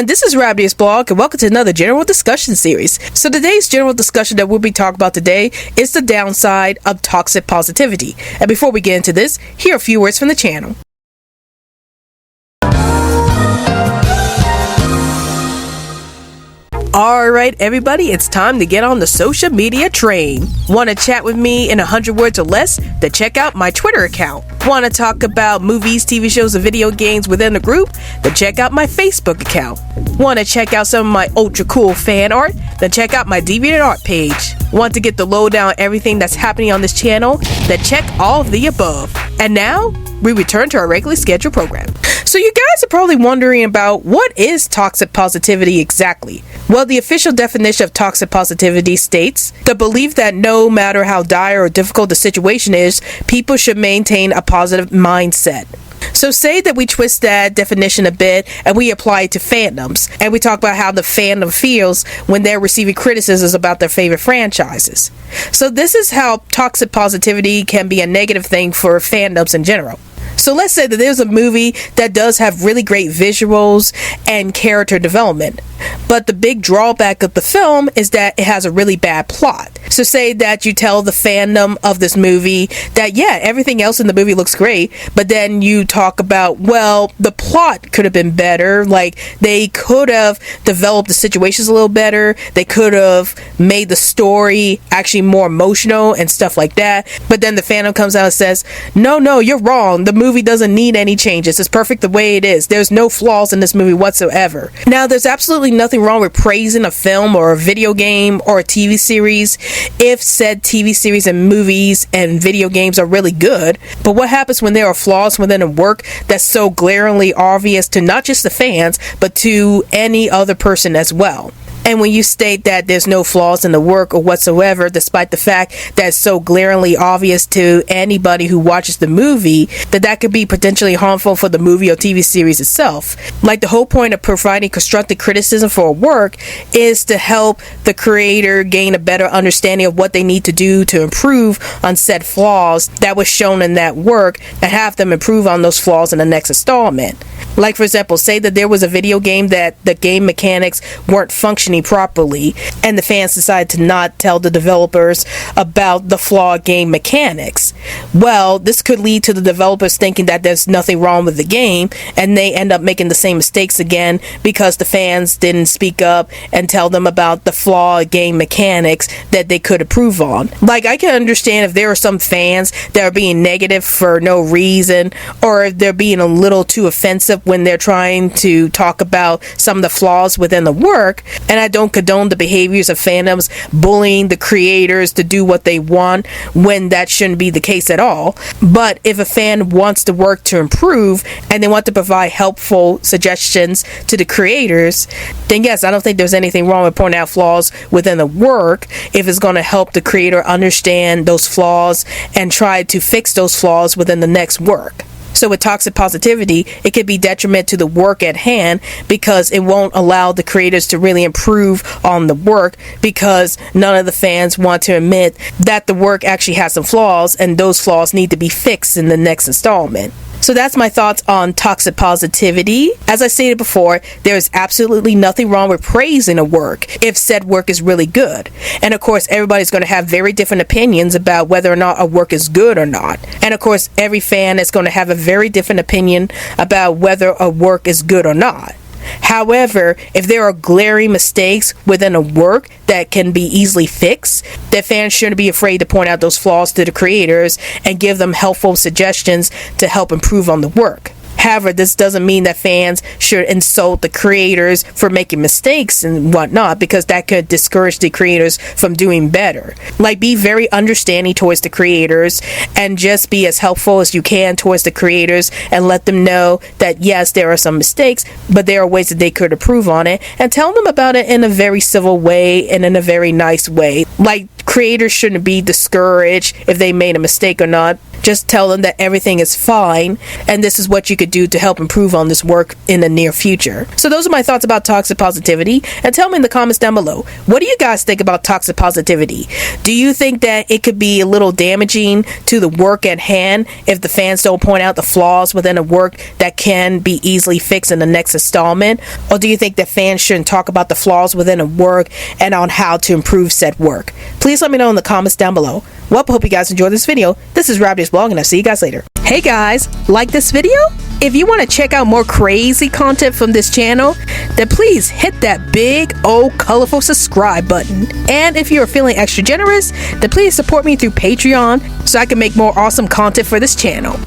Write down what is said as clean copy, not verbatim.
everyone, this is Rabbitearsblog and welcome to another general discussion series. So today's general discussion that we'll be talking about today is the downside of toxic positivity. And before we get into this, here are a few words from the channel. Alright everybody, it's time to get on the social media train. Want to chat with me in 100 words or less? Then check out my Twitter account. Want to talk about movies, TV shows, and video games within the group? Then check out my Facebook account. Want to check out some of my ultra cool fan art? Then check out my DeviantArt page. Want to get the lowdown on everything that's happening on this channel? Then check all of the above. And now, we return to our regularly scheduled program. So you guys are probably wondering about what is toxic positivity exactly? Well, the official definition of toxic positivity states the belief that no matter how dire or difficult the situation is, people should maintain a positive mindset. So say that we twist that definition a bit and we apply it to fandoms, and we talk about how the fandom feels when they're receiving criticisms about their favorite franchises. So this is how toxic positivity can be a negative thing for fandoms in general. So let's say that there's a movie that does have really great visuals and character development, but the big drawback of the film is that it has a really bad plot. So say that you tell the fandom of this movie that, yeah, everything else in the movie looks great, but then you talk about, well, the plot could have been better, like they could have developed the situations a little better, they could have made the story actually more emotional and stuff like that, but then the fandom comes out and says, no, you're wrong, the movie doesn't need any changes, it's perfect the way it is, there's no flaws in this movie whatsoever. Now, there's absolutely nothing wrong with praising a film or a video game or a TV series if said TV series and movies and video games are really good, but what happens when there are flaws within a work that's so glaringly obvious to not just the fans, but to any other person as well? And when you state that there's no flaws in the work or whatsoever, despite the fact that it's so glaringly obvious to anybody who watches the movie, that could be potentially harmful for the movie or TV series itself. Like, the whole point of providing constructive criticism for a work is to help the creator gain a better understanding of what they need to do to improve on said flaws that was shown in that work, and have them improve on those flaws in the next installment. Like, for example, say that there was a video game that the game mechanics weren't functioning properly, and the fans decided to not tell the developers about the flawed game mechanics. Well, this could lead to the developers thinking that there's nothing wrong with the game, and they end up making the same mistakes again because the fans didn't speak up and tell them about the flawed game mechanics that they could improve on. Like, I can understand if there are some fans that are being negative for no reason, or if they're being a little too offensive when they're trying to talk about some of the flaws within the work, and I don't condone the behaviors of fandoms bullying the creators to do what they want when that shouldn't be the case at all. But if a fan wants the work to improve and they want to provide helpful suggestions to the creators, then yes, I don't think there's anything wrong with pointing out flaws within the work if it's going to help the creator understand those flaws and try to fix those flaws within the next work. So with toxic positivity, it could be detriment to the work at hand because it won't allow the creators to really improve on the work, because none of the fans want to admit that the work actually has some flaws and those flaws need to be fixed in the next installment. So that's my thoughts on toxic positivity. As I stated before, there is absolutely nothing wrong with praising a work if said work is really good. And of course, everybody's going to have very different opinions about whether or not a work is good or not. And of course, every fan is going to have a very different opinion about whether a work is good or not. However, if there are glaring mistakes within a work that can be easily fixed, then fans shouldn't be afraid to point out those flaws to the creators and give them helpful suggestions to help improve on the work. However, this doesn't mean that fans should insult the creators for making mistakes and whatnot, because that could discourage the creators from doing better. Like, be very understanding towards the creators and just be as helpful as you can towards the creators and let them know that yes, there are some mistakes, but there are ways that they could improve on it, and tell them about it in a very civil way and in a very nice way. Like, creators shouldn't be discouraged if they made a mistake or not, Just tell them that everything is fine and this is what you could do to help improve on this work in the near future. So those are my thoughts about toxic positivity, and tell me in the comments down below, what do you guys think about toxic positivity? Do you think that it could be a little damaging to the work at hand if the fans don't point out the flaws within a work that can be easily fixed in the next installment? Or do you think that fans shouldn't talk about the flaws within a work and on how to improve said work? Please let me know in the comments down below. Well, I hope you guys enjoyed this video. This is Rabbitearsblog, and I'll see you guys later. Hey guys, like this video? If you want to check out more crazy content from this channel, then please hit that big old colorful subscribe button. And if you are feeling extra generous, then please support me through Patreon so I can make more awesome content for this channel.